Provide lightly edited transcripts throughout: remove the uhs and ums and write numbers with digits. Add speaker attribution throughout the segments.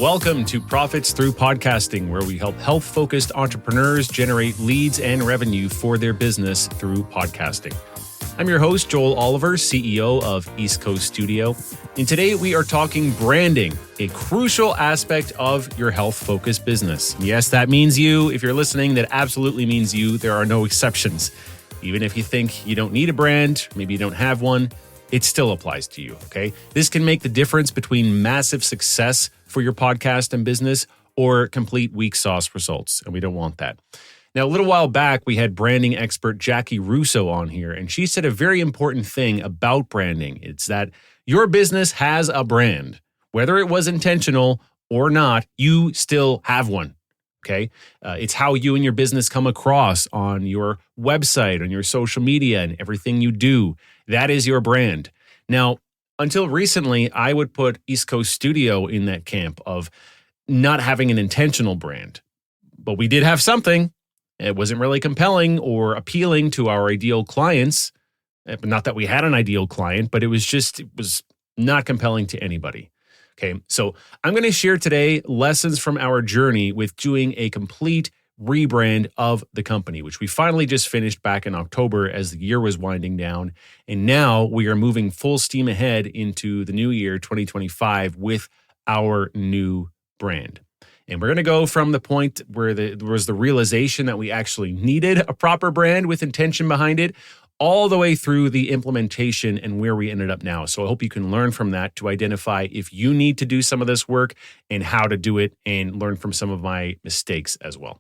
Speaker 1: Welcome to Profits Through Podcasting, where we help health-focused entrepreneurs generate leads and revenue for their business through podcasting. I'm your host, Joel Oliver, CEO of East Coast Studio. And today we are talking branding, a crucial aspect of your health-focused business. Yes, that means you. If you're listening, that absolutely means you. There are no exceptions. Even if you think you don't need a brand, maybe you don't have one, it still applies to you, okay? This can make the difference between massive success for your podcast and business or complete weak sauce results, and we don't want that. Now, a little while back, we had branding expert Jackie Russo on here, and she said a very important thing about branding. It's that your business has a brand. Whether it was intentional or not, you still have one, okay? It's how you and your business come across on your website, on your social media, and everything you do. That is your brand. Now, until recently, I would put East Coast Studio in that camp of not having an intentional brand. But we did have something. It wasn't really compelling or appealing to our ideal clients. Not that we had an ideal client, but it was not compelling to anybody. Okay, so I'm going to share today lessons from our journey with doing a complete rebrand of the company, which we finally just finished back in October as the year was winding down. And now we are moving full steam ahead into the new year, 2025, with our new brand. And we're going to go from the point where there was the realization that we actually needed a proper brand with intention behind it, all the way through the implementation and where we ended up now. So I hope you can learn from that to identify if you need to do some of this work and how to do it, and learn from some of my mistakes as well.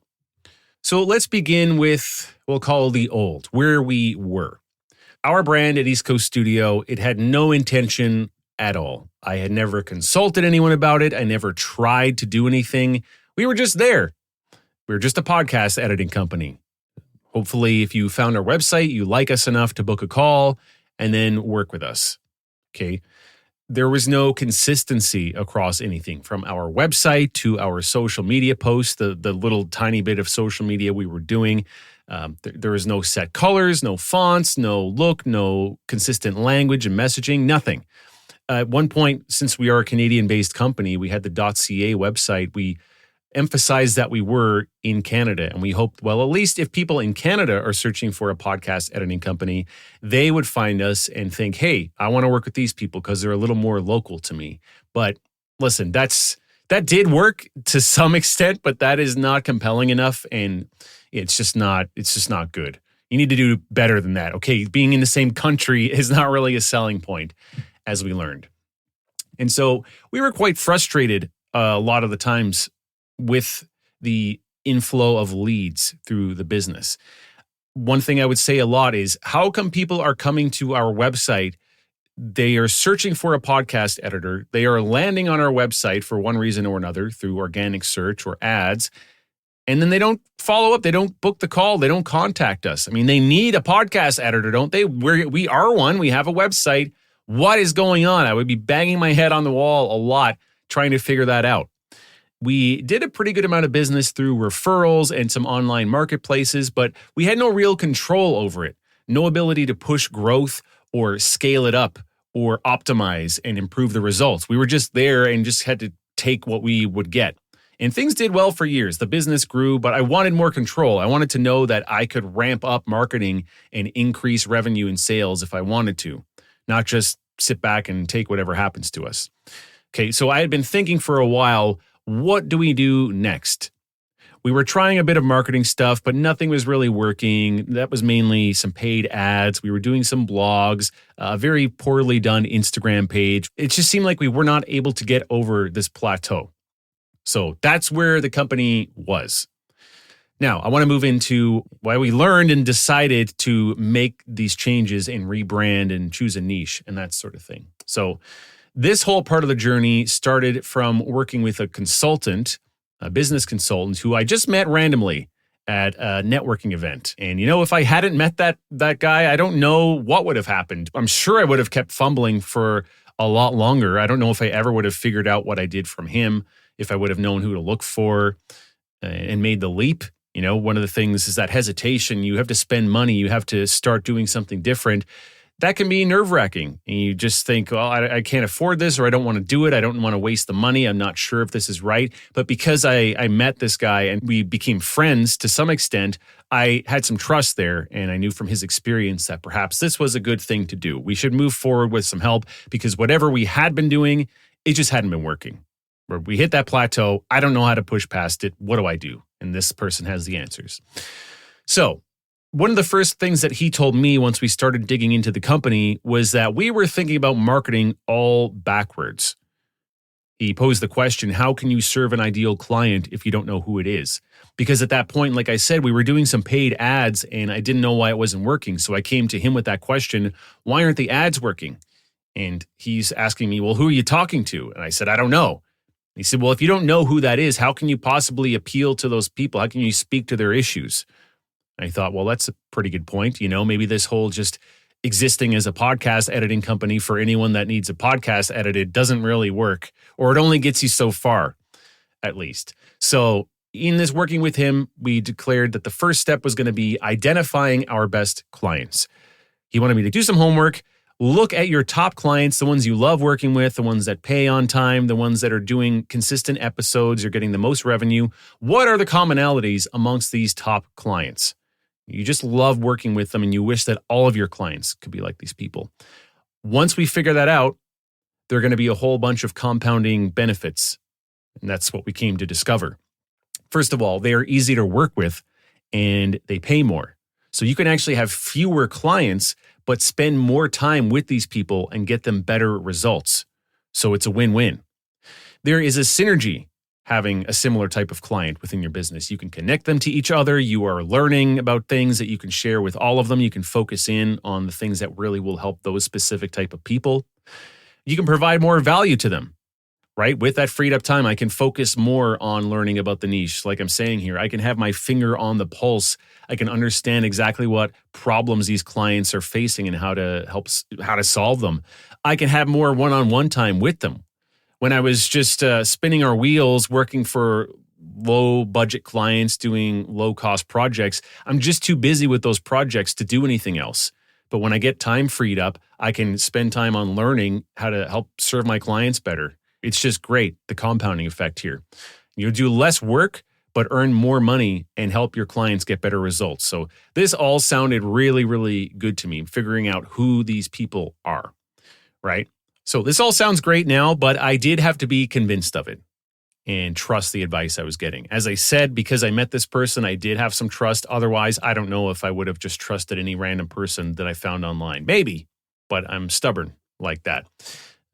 Speaker 1: So let's begin with, we'll call the old, where we were. Our brand at East Coast Studio, it had no intention at all. I had never consulted anyone about it. I never tried to do anything. We were just there. We were just a podcast editing company. Hopefully, if you found our website, you like us enough to book a call and then work with us. Okay. There was no consistency across anything from our website to our social media posts, the little tiny bit of social media we were doing. There was no set colors, no fonts, no look, no consistent language and messaging, nothing. At one point, since we are a Canadian-based company, we had the .ca website. We emphasized that we were in Canada, and we hoped, well, at least if people in Canada are searching for a podcast editing company, they would find us and think, hey, I want to work with these people because they're a little more local to me. But listen, that did work to some extent, but that is not compelling enough, and it's just not good. You need to do better than that. Okay, being in the same country is not really a selling point, as we learned. And so we were quite frustrated a lot of the times with the inflow of leads through the business. One thing I would say a lot is, how come people are coming to our website? They are searching for a podcast editor. They are landing on our website for one reason or another through organic search or ads. And then they don't follow up. They don't book the call. They don't contact us. I mean, they need a podcast editor, don't they? We are one. We have a website. What is going on? I would be banging my head on the wall a lot trying to figure that out. We did a pretty good amount of business through referrals and some online marketplaces, but we had no real control over it. No ability to push growth or scale it up or optimize and improve the results. We were just there and just had to take what we would get. And things did well for years. The business grew, but I wanted more control. I wanted to know that I could ramp up marketing and increase revenue and sales if I wanted to, not just sit back and take whatever happens to us. Okay, so I had been thinking for a while, what do we do next? We were trying a bit of marketing stuff, but nothing was really working. That was mainly some paid ads. We were doing some blogs, a very poorly done Instagram page. It just seemed like we were not able to get over this plateau. So that's where the company was. Now, I want to move into why we learned and decided to make these changes and rebrand and choose a niche and that sort of thing. So this whole part of the journey started from working with a consultant, a business consultant, who I just met randomly at a networking event. And if I hadn't met that guy, I don't know what would have happened. I'm sure I would have kept fumbling for a lot longer. I don't know if I ever would have figured out what I did from him, if I would have known who to look for and made the leap. One of the things is that hesitation. You have to spend money. You have to start doing something different. that can be nerve-wracking. And you just think, well, I can't afford this, or I don't want to do it. I don't want to waste the money. I'm not sure if this is right. But because I met this guy and we became friends to some extent, I had some trust there. And I knew from his experience that perhaps this was a good thing to do. We should move forward with some help because whatever we had been doing, it just hadn't been working. Where we hit that plateau, I don't know how to push past it. What do I do? And this person has the answers. So one of the first things that he told me once we started digging into the company was that we were thinking about marketing all backwards. He posed the question, how can you serve an ideal client if you don't know who it is? Because at that point, like I said, we were doing some paid ads and I didn't know why it wasn't working. So I came to him with that question, why aren't the ads working? And he's asking me, well, who are you talking to? And I said, I don't know. He said, well, if you don't know who that is, how can you possibly appeal to those people? How can you speak to their issues? I thought, well, that's a pretty good point. Maybe this whole just existing as a podcast editing company for anyone that needs a podcast edited doesn't really work, or it only gets you so far, at least. So in this working with him, we declared that the first step was going to be identifying our best clients. He wanted me to do some homework, look at your top clients, the ones you love working with, the ones that pay on time, the ones that are doing consistent episodes, you're getting the most revenue. What are the commonalities amongst these top clients? You just love working with them and you wish that all of your clients could be like these people. Once we figure that out, there are going to be a whole bunch of compounding benefits. And that's what we came to discover. First of all, they are easy to work with and they pay more. So you can actually have fewer clients, but spend more time with these people and get them better results. So it's a win-win. There is a synergy having a similar type of client within your business. You can connect them to each other. You are learning about things that you can share with all of them. You can focus in on the things that really will help those specific type of people. You can provide more value to them, right? With that freed up time, I can focus more on learning about the niche. Like I'm saying here, I can have my finger on the pulse. I can understand exactly what problems these clients are facing and how to solve them. I can have more one-on-one time with them. When I was just spinning our wheels, working for low budget clients, doing low cost projects, I'm just too busy with those projects to do anything else. But when I get time freed up, I can spend time on learning how to help serve my clients better. It's just great, the compounding effect here. You'll do less work, but earn more money and help your clients get better results. So this all sounded really, really good to me, figuring out who these people are, right? So this all sounds great now, but I did have to be convinced of it and trust the advice I was getting. As I said, because I met this person, I did have some trust. Otherwise, I don't know if I would have just trusted any random person that I found online. Maybe, but I'm stubborn like that.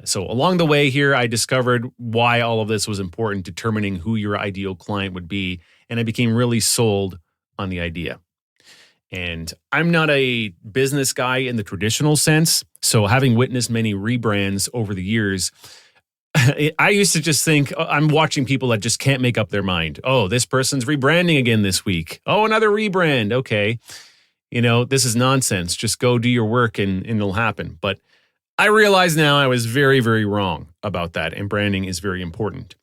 Speaker 1: So along the way here, I discovered why all of this was important, determining who your ideal client would be, and I became really sold on the idea. And I'm not a business guy in the traditional sense, so having witnessed many rebrands over the years, I used to just think, I'm watching people that just can't make up their mind. Oh, this person's rebranding again this week. Oh, another rebrand. Okay. This is nonsense. Just go do your work and it'll happen. But I realize now I was very, very wrong about that, and branding is very important.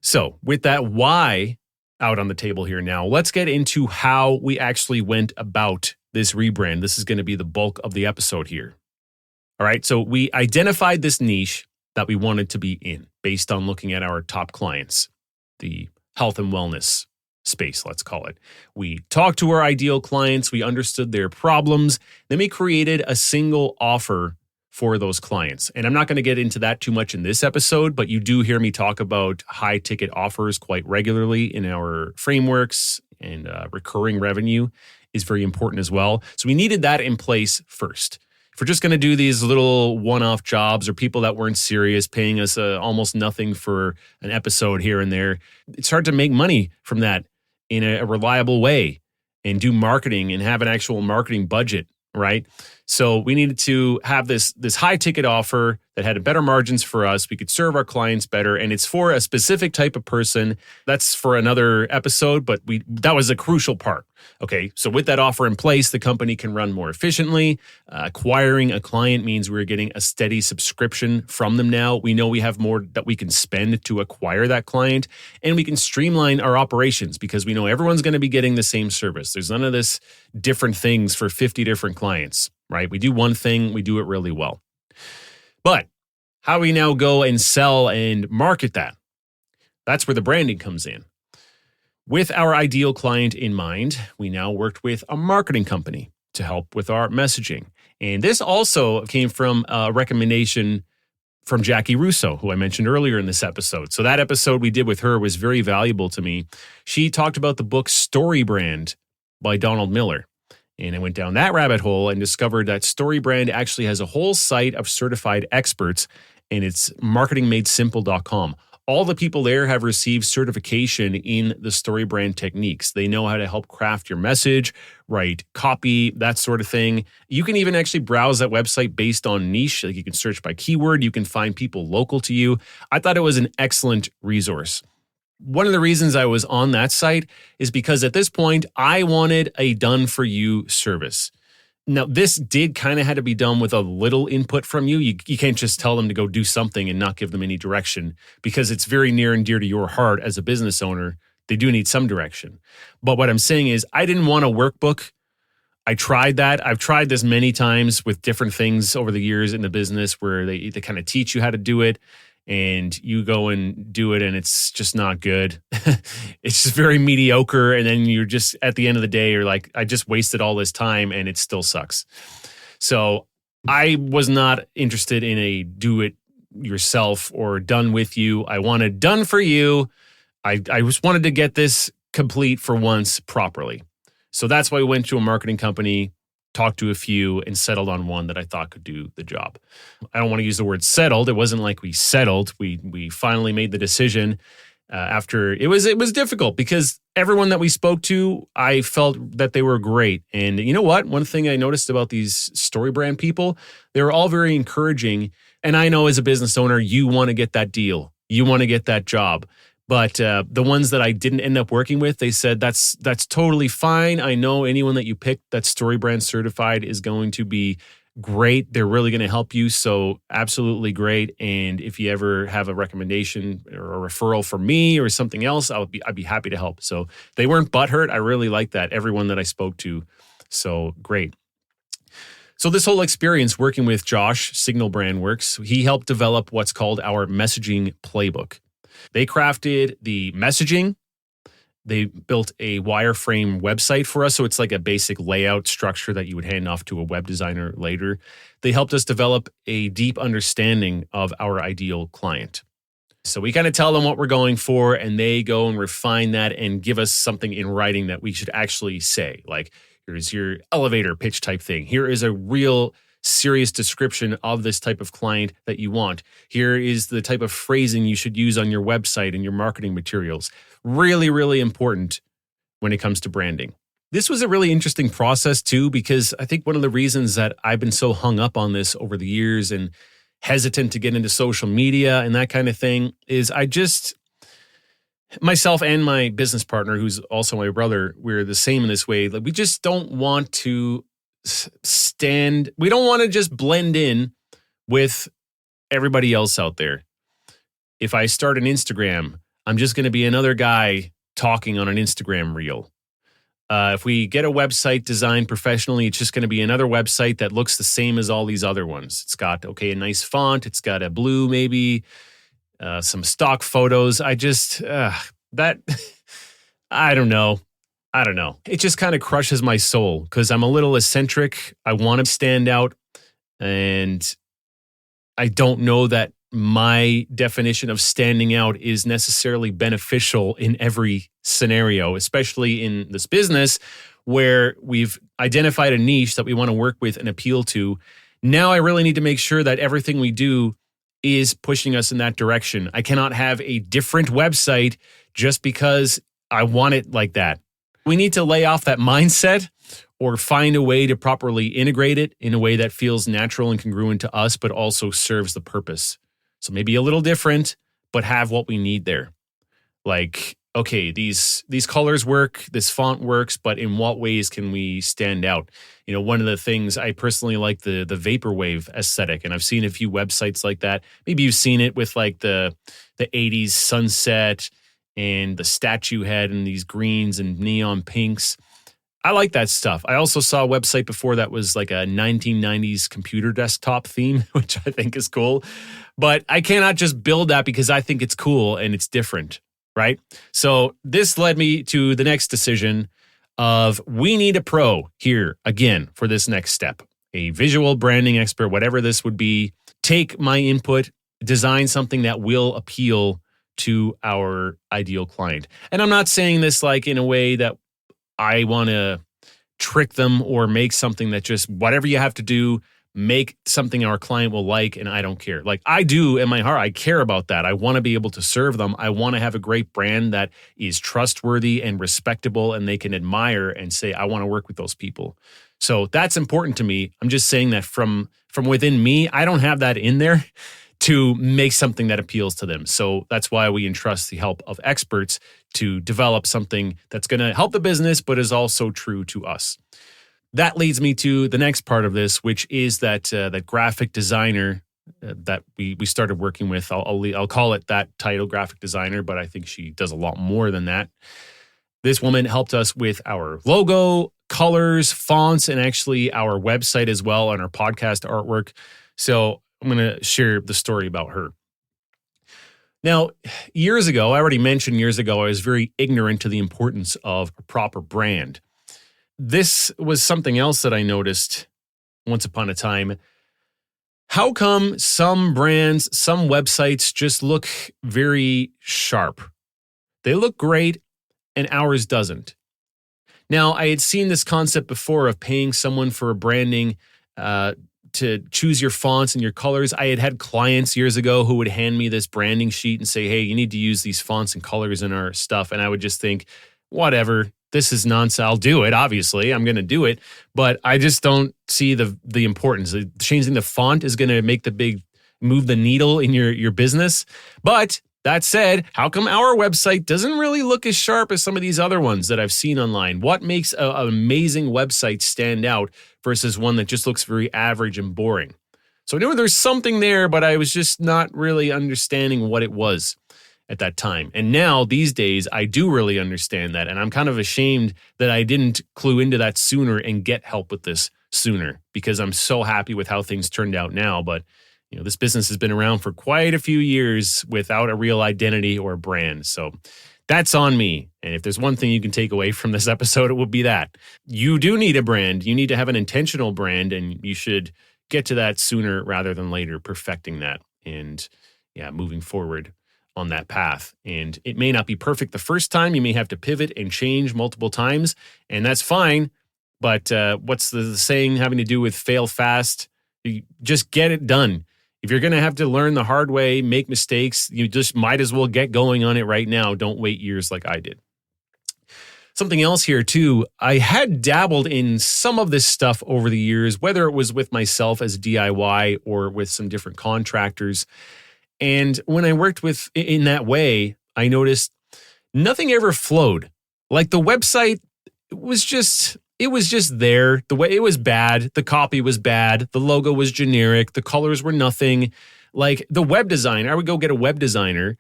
Speaker 1: So with that why out on the table here now, let's get into how we actually went about this rebrand. This is going to be the bulk of the episode here. All right, so we identified this niche that we wanted to be in based on looking at our top clients, the health and wellness space, let's call it. We talked to our ideal clients, we understood their problems, then we created a single offer for those clients. And I'm not going to get into that too much in this episode, but you do hear me talk about high ticket offers quite regularly in our frameworks, and recurring revenue is very important as well. So we needed that in place first. If we're just going to do these little one-off jobs or people that weren't serious, paying us almost nothing for an episode here and there, it's hard to make money from that in a reliable way and do marketing and have an actual marketing budget, right? So we needed to have this high ticket offer that had better margins for us. We could serve our clients better, and it's for a specific type of person. That's for another episode, but that was a crucial part. Okay, so with that offer in place, the company can run more efficiently. Acquiring a client means we're getting a steady subscription from them now. We know we have more that we can spend to acquire that client, and we can streamline our operations because we know everyone's going to be getting the same service. There's none of this different things for 50 different clients. right? We do one thing, we do it really well. But how we now go and sell and market that, that's where the branding comes in. With our ideal client in mind, we now worked with a marketing company to help with our messaging. And this also came from a recommendation from Jackie Russo, who I mentioned earlier in this episode. So that episode we did with her was very valuable to me. She talked about the book Rebrand by Donald Miller. And I went down that rabbit hole and discovered that Rebrand actually has a whole site of certified experts, and it's marketingmadesimple.com. All the people there have received certification in the Rebrand techniques. They know how to help craft your message, write copy, that sort of thing. You can even actually browse that website based on niche. Like you can search by keyword. You can find people local to you. I thought it was an excellent resource. One of the reasons I was on that site is because at this point, I wanted a done-for-you service. Now, this did kind of had to be done with a little input from you. You can't just tell them to go do something and not give them any direction, because it's very near and dear to your heart as a business owner. They do need some direction. But what I'm saying is I didn't want a workbook. I tried that. I've tried this many times with different things over the years in the business where they kind of teach you how to do it, and you go and do it and it's just not good. It's just very mediocre. And then you're just, at the end of the day, you're like, I just wasted all this time and it still sucks. So I was not interested in a do it yourself or done with you. I wanted done for you. I just wanted to get this complete for once properly. So that's why we went to a marketing company, talked to a few, and settled on one that I thought could do the job. I don't want to use the word settled. It wasn't like we settled. We finally made the decision after it was difficult, because everyone that we spoke to, I felt that they were great. And you know what? One thing I noticed about these Rebrand people, they were all very encouraging. And I know as a business owner, you want to get that deal. You want to get that job. But the ones that I didn't end up working with, they said, that's totally fine. I know anyone that you picked that's Rebrand certified is going to be great. They're really going to help you. So absolutely great. And if you ever have a recommendation or a referral for me or something else, I'd be happy to help. So they weren't butthurt. I really liked that. Everyone that I spoke to. So great. So this whole experience working with Josh, Signal Brand Works, he helped develop what's called our messaging playbook. They crafted the messaging. They built a wireframe website for us. So it's like a basic layout structure that you would hand off to a web designer later. They helped us develop a deep understanding of our ideal client. So we kind of tell them what we're going for, and they go and refine that and give us something in writing that we should actually say. Like, here's your elevator pitch type thing. Here is a real serious description of this type of client that you want. Here is the type of phrasing you should use on your website and your marketing materials. Really, really important when it comes to branding. This was a really interesting process too, because I think one of the reasons that I've been so hung up on this over the years and hesitant to get into social media and that kind of thing is myself and my business partner, who's also my brother, we're the same in this way. Like, we just don't want to we don't want to just blend in with everybody else out there. If I start an Instagram, I'm just going to be another guy talking on an Instagram reel. If we get a website designed professionally, it's just going to be another website that looks the same as all these other ones. It's got, a nice font. It's got a blue, maybe some stock photos. I don't know. It just kind of crushes my soul because I'm a little eccentric. I want to stand out. And I don't know that my definition of standing out is necessarily beneficial in every scenario, especially in this business where we've identified a niche that we want to work with and appeal to. Now I really need to make sure that everything we do is pushing us in that direction. I cannot have a different website just because I want it like that. We need to lay off that mindset or find a way to properly integrate it in a way that feels natural and congruent to us, but also serves the purpose. So maybe a little different, but have what we need there. Like, okay, these colors work, this font works, but in what ways can we stand out? One of the things I personally like the vaporwave aesthetic, and I've seen a few websites like that. Maybe you've seen it with like the 80s sunset and the statue head and these greens and neon pinks. I like that stuff. I also saw a website before that was like a 1990s computer desktop theme, which I think is cool. But I cannot just build that because I think it's cool and it's different, right? So this led me to the next decision of we need a pro here again for this next step, a visual branding expert, whatever this would be. Take my input, design something that will appeal to our ideal client. And I'm not saying this like in a way that I want to trick them or make something that just whatever you have to do, make something our client will like, and I don't care. Like I do in my heart, I care about that. I want to be able to serve them. I want to have a great brand that is trustworthy and respectable and they can admire and say, I want to work with those people. So that's important to me. I'm just saying that from within me, I don't have that in there to make something that appeals to them. So that's why we entrust the help of experts to develop something that's going to help the business, but is also true to us. That leads me to the next part of this, which is that graphic designer that we started working with. I'll call it that title, graphic designer, but I think she does a lot more than that. This woman helped us with our logo, colors, fonts, and actually our website as well, and our podcast artwork. So I'm going to share the story about her. Now, years ago, I already mentioned years ago, I was very ignorant to the importance of a proper brand. This was something else that I noticed once upon a time. How come some brands, some websites just look very sharp? They look great and ours doesn't. Now, I had seen this concept before of paying someone for branding to choose your fonts and your colors. I had clients years ago who would hand me this branding sheet and say, hey, you need to use these fonts and colors in our stuff. And I would just think, whatever, this is nonsense. I'll do it, obviously. I'm going to do it. But I just don't see the importance. Changing the font is going to move the needle in your business. But that said, how come our website doesn't really look as sharp as some of these other ones that I've seen online? What makes an amazing website stand out versus one that just looks very average and boring? So I knew there's something there, but I was just not really understanding what it was at that time. And now, these days, I do really understand that. And I'm kind of ashamed that I didn't clue into that sooner and get help with this sooner, because I'm so happy with how things turned out now. But this business has been around for quite a few years without a real identity or brand. So that's on me. And if there's one thing you can take away from this episode, it will be that you do need a brand. You need to have an intentional brand, and you should get to that sooner rather than later, perfecting that and moving forward on that path. And it may not be perfect the first time. You may have to pivot and change multiple times, and that's fine. But what's the saying having to do with fail fast? You just get it done. If you're going to have to learn the hard way, make mistakes, you just might as well get going on it right now. Don't wait years like I did. Something else here too, I had dabbled in some of this stuff over the years, whether it was with myself as DIY or with some different contractors. And when I worked in that way, I noticed nothing ever flowed. Like the website was just there. The way it was bad, the copy was bad, the logo was generic, the colors were nothing. Like the web designer, I would go get a web designer.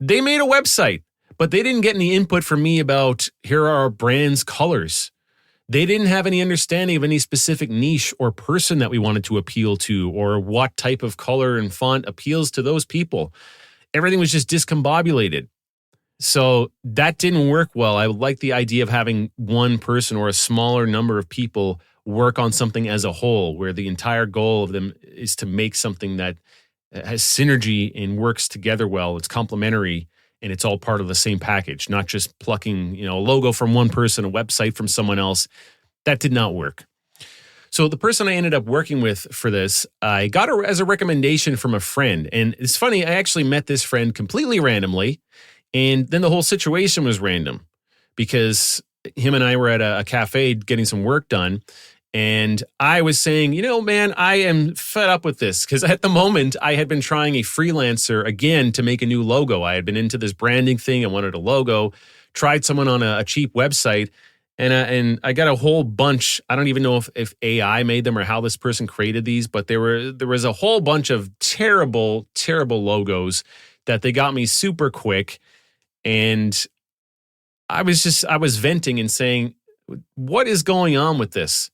Speaker 1: They made a website, but they didn't get any input from me about here are our brand's colors. They didn't have any understanding of any specific niche or person that we wanted to appeal to, or what type of color and font appeals to those people. Everything was just discombobulated. So that didn't work well. I like the idea of having one person or a smaller number of people work on something as a whole, where the entire goal of them is to make something that has synergy and works together well. It's complementary and it's all part of the same package, not just plucking, a logo from one person, a website from someone else. That did not work. So the person I ended up working with for this, I got her as a recommendation from a friend. And it's funny, I actually met this friend completely randomly. And then the whole situation was random because him and I were at a cafe getting some work done. And I was saying, man, I am fed up with this, because at the moment I had been trying a freelancer again to make a new logo. I had been into this branding thing. I wanted a logo, tried someone on a cheap website, and I got a whole bunch. I don't even know if AI made them or how this person created these, but there was a whole bunch of terrible, terrible logos that they got me super quick. And I was venting and saying, What is going on with this?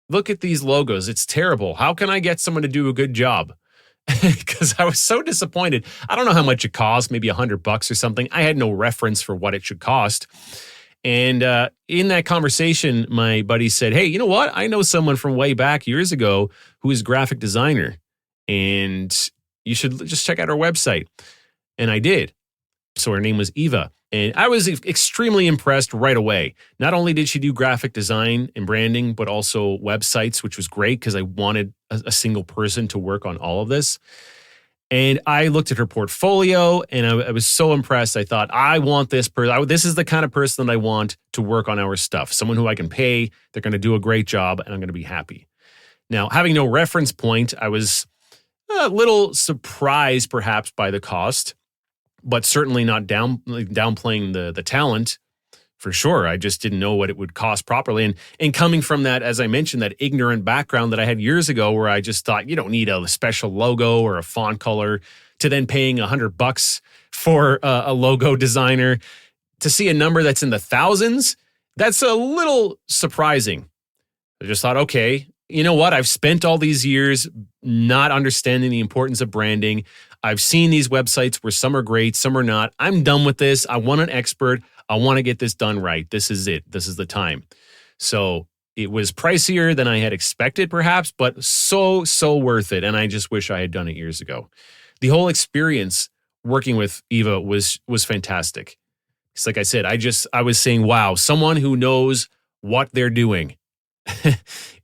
Speaker 1: Look at these logos. It's terrible. How can I get someone to do a good job? Because I was so disappointed. I don't know how much it cost, maybe $100 or something. I had no reference for what it should cost. And in that conversation, my buddy said, hey, you know what? I know someone from way back years ago who is a graphic designer, and you should just check out her website. And I did. So her name was Eva. And I was extremely impressed right away. Not only did she do graphic design and branding, but also websites, which was great because I wanted a single person to work on all of this. And I looked at her portfolio and I was so impressed. I thought, I want this person. This is the kind of person that I want to work on our stuff. Someone who I can pay. They're going to do a great job and I'm going to be happy. Now, having no reference point, I was a little surprised perhaps by the cost, but certainly not downplaying the talent for sure. I just didn't know what it would cost properly. And coming from that, as I mentioned, that ignorant background that I had years ago where I just thought you don't need a special logo or a font color, to then paying $100 for a logo designer, to see a number that's in the thousands, that's a little surprising. I just thought, okay, you know what? I've spent all these years not understanding the importance of branding. I've seen these websites where some are great, some are not. I'm done with this. I want an expert. I want to get this done right. This is it. This is the time. So it was pricier than I had expected, perhaps, but so worth it. And I just wish I had done it years ago. The whole experience working with Eva was fantastic. It's like I said, I was saying, wow, someone who knows what they're doing.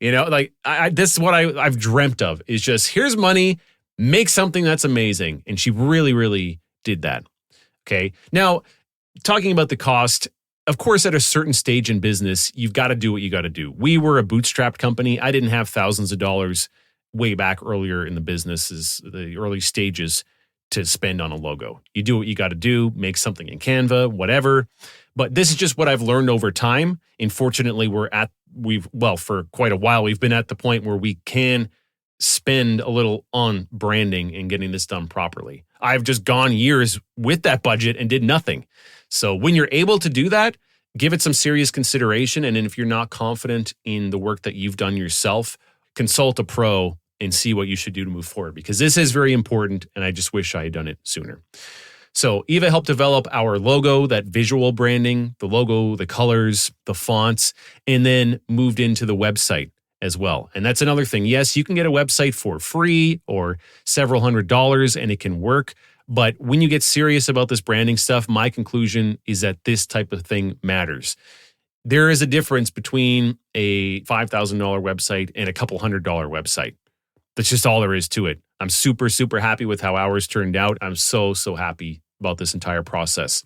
Speaker 1: This is what I've dreamt of, is just here's money, make something that's amazing. And she really, really did that. Okay. Now, talking about the cost, of course, at a certain stage in business, you've got to do what you got to do. We were a bootstrapped company. I didn't have thousands of dollars way back earlier in the business, the early stages, to spend on a logo. You do what you got to do, make something in Canva, whatever. But this is just what I've learned over time. And fortunately, for quite a while, we've been at the point where we can spend a little on branding and getting this done properly. I've just gone years with that budget and did nothing. So when you're able to do that, give it some serious consideration. And then if you're not confident in the work that you've done yourself, consult a pro and see what you should do to move forward, because this is very important. And I just wish I had done it sooner. So Eva helped develop our logo, that visual branding, the logo, the colors, the fonts, and then moved into the website as well. And that's another thing. Yes, you can get a website for free or several $100s and it can work. But when you get serious about this branding stuff, my conclusion is that this type of thing matters. There is a difference between a $5,000 website and a couple $100 website. That's just all there is to it. I'm super, super happy with how ours turned out. I'm so happy about this entire process.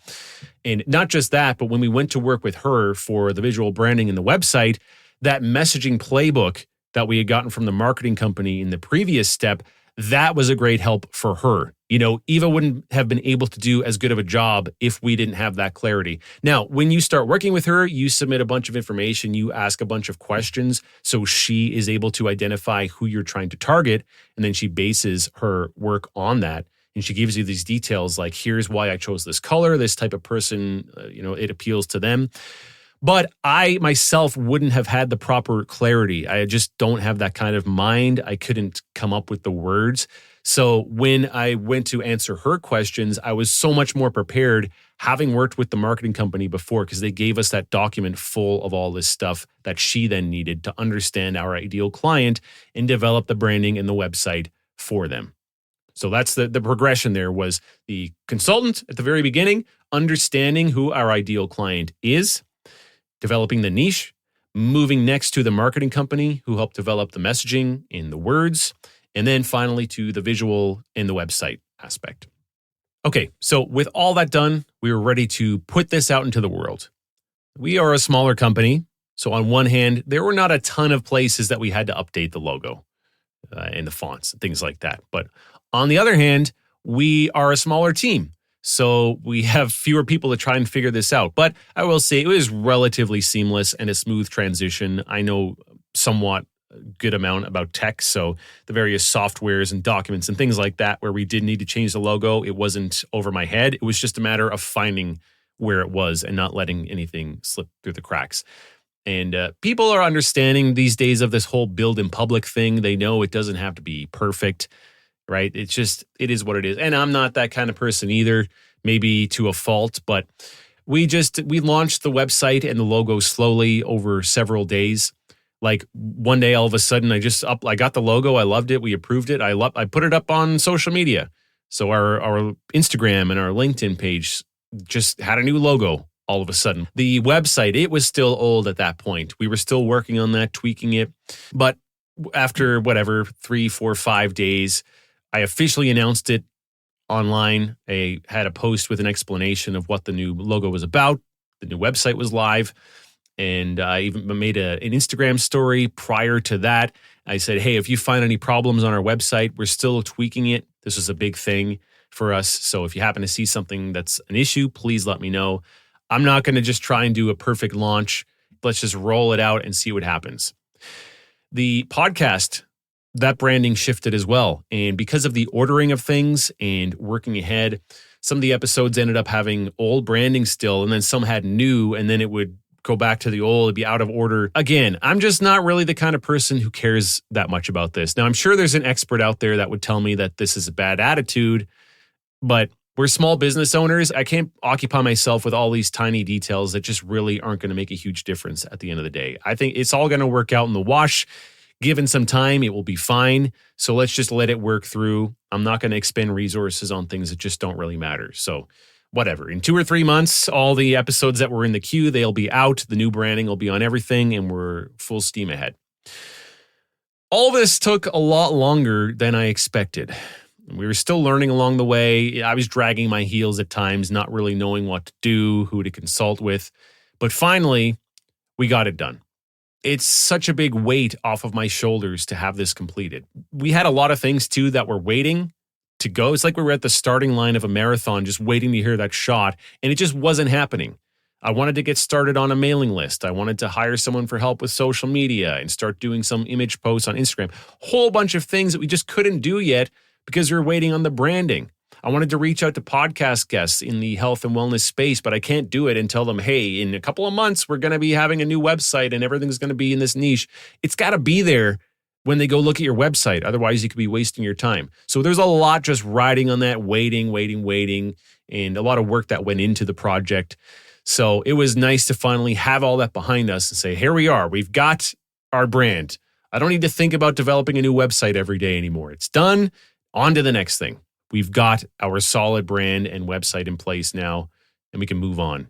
Speaker 1: And not just that, but when we went to work with her for the visual branding and the website, that messaging playbook that we had gotten from the marketing company in the previous step, that was a great help for her. You know, Eva wouldn't have been able to do as good of a job if we didn't have that clarity. Now, when you start working with her, you submit a bunch of information, you ask a bunch of questions, so she is able to identify who you're trying to target, and then she bases her work on that. And she gives you these details like, here's why I chose this color, this type of person, it appeals to them. But I myself wouldn't have had the proper clarity. I just don't have that kind of mind. I couldn't come up with the words. So when I went to answer her questions, I was so much more prepared, having worked with the marketing company before, because they gave us that document full of all this stuff that she then needed to understand our ideal client and develop the branding and the website for them. So that's the progression. There was the consultant at the very beginning, understanding who our ideal client is, developing the niche, moving next to the marketing company who helped develop the messaging in the words, and then finally to the visual and the website aspect. Okay, so with all that done, we were ready to put this out into the world. We are a smaller company, so on one hand, there were not a ton of places that we had to update the logo and the fonts and things like that. But on the other hand, we are a smaller team. So we have fewer people to try and figure this out. But I will say it was relatively seamless and a smooth transition. I know somewhat good amount about tech, so the various softwares and documents and things like that where we did need to change the logo, it wasn't over my head. It was just a matter of finding where it was and not letting anything slip through the cracks. And people are understanding these days of this whole build in public thing. They know it doesn't have to be perfect, right? It is what it is. And I'm not that kind of person either, maybe to a fault, but we launched the website and the logo slowly over several days. Like one day, all of a sudden, I got the logo. I loved it. We approved it. I put it up on social media. So our Instagram and our LinkedIn page just had a new logo all of a sudden. The website, it was still old at that point. We were still working on that, tweaking it. But after 3, 4, 5 days, I officially announced it online. I had a post with an explanation of what the new logo was about. The new website was live. And I even made an Instagram story prior to that. I said, hey, if you find any problems on our website, we're still tweaking it. This is a big thing for us. So if you happen to see something that's an issue, please let me know. I'm not going to just try and do a perfect launch. Let's just roll it out and see what happens. The podcast, that branding shifted as well. And because of the ordering of things and working ahead, some of the episodes ended up having old branding still, and then some had new, and then it would go back to the old, it'd be out of order. Again, I'm just not really the kind of person who cares that much about this. Now, I'm sure there's an expert out there that would tell me that this is a bad attitude, but we're small business owners. I can't occupy myself with all these tiny details that just really aren't going to make a huge difference at the end of the day. I think it's all going to work out in the wash. Given some time, it will be fine. So let's just let it work through. I'm not going to expend resources on things that just don't really matter. So whatever. In 2 or 3 months, all the episodes that were in the queue, they'll be out. The new branding will be on everything, and we're full steam ahead. All this took a lot longer than I expected. We were still learning along the way. I was dragging my heels at times, not really knowing what to do, who to consult with. But finally, we got it done. It's such a big weight off of my shoulders to have this completed. We had a lot of things, too, that were waiting to go. It's like we were at the starting line of a marathon, just waiting to hear that shot, and it just wasn't happening. I wanted to get started on a mailing list. I wanted to hire someone for help with social media and start doing some image posts on Instagram. Whole bunch of things that we just couldn't do yet because we were waiting on the branding. I wanted to reach out to podcast guests in the health and wellness space, but I can't do it and tell them, hey, in a couple of months, we're going to be having a new website and everything's going to be in this niche. It's got to be there when they go look at your website. Otherwise, you could be wasting your time. So there's a lot just riding on that, waiting, and a lot of work that went into the project. So it was nice to finally have all that behind us and say, here we are. We've got our brand. I don't need to think about developing a new website every day anymore. It's done. On to the next thing. We've got our solid brand and website in place now, and we can move on.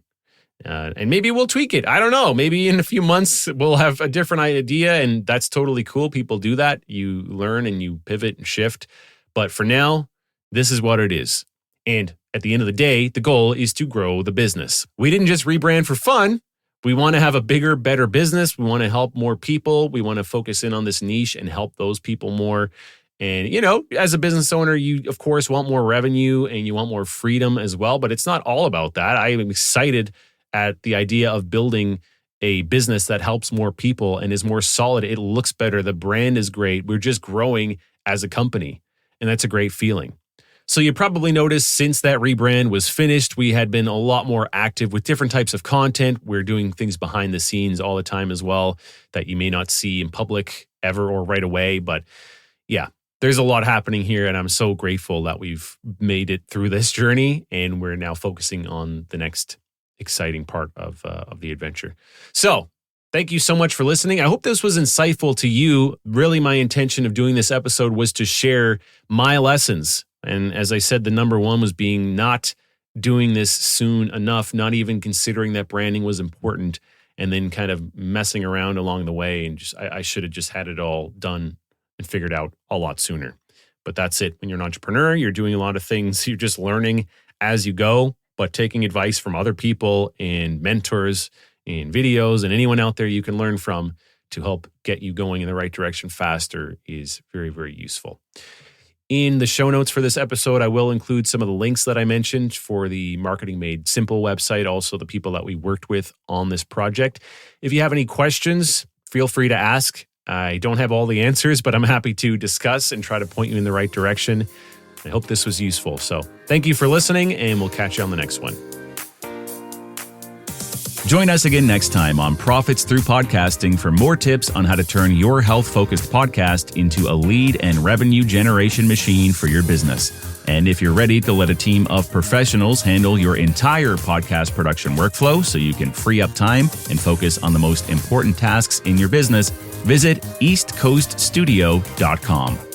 Speaker 1: And maybe we'll tweak it. I don't know. Maybe in a few months, we'll have a different idea, and that's totally cool. People do that. You learn and you pivot and shift. But for now, this is what it is. And at the end of the day, the goal is to grow the business. We didn't just rebrand for fun. We want to have a bigger, better business. We want to help more people. We want to focus in on this niche and help those people more. And, as a business owner, you, of course, want more revenue and you want more freedom as well. But it's not all about that. I am excited at the idea of building a business that helps more people and is more solid. It looks better. The brand is great. We're just growing as a company. And that's a great feeling. So you probably noticed since that rebrand was finished, we had been a lot more active with different types of content. We're doing things behind the scenes all the time as well that you may not see in public ever or right away. But yeah, there's a lot happening here, and I'm so grateful that we've made it through this journey, and we're now focusing on the next exciting part of the adventure. So thank you so much for listening. I hope this was insightful to you. Really, my intention of doing this episode was to share my lessons. And as I said, the number one was being not doing this soon enough, not even considering that branding was important, and then kind of messing around along the way. And I should have just had it all done and figured out a lot sooner. But that's it. When you're an entrepreneur, you're doing a lot of things. You're just learning as you go, but taking advice from other people and mentors and videos and anyone out there you can learn from to help get you going in the right direction faster is very, very useful. In the show notes for this episode, I will include some of the links that I mentioned for the Marketing Made Simple website, also the people that we worked with on this project. If you have any questions, feel free to ask. I don't have all the answers, but I'm happy to discuss and try to point you in the right direction. I hope this was useful. So thank you for listening, and we'll catch you on the next one. Join us again next time on Profits Through Podcasting for more tips on how to turn your health-focused podcast into a lead and revenue generation machine for your business. And if you're ready to let a team of professionals handle your entire podcast production workflow so you can free up time and focus on the most important tasks in your business, visit eastcoaststudio.com.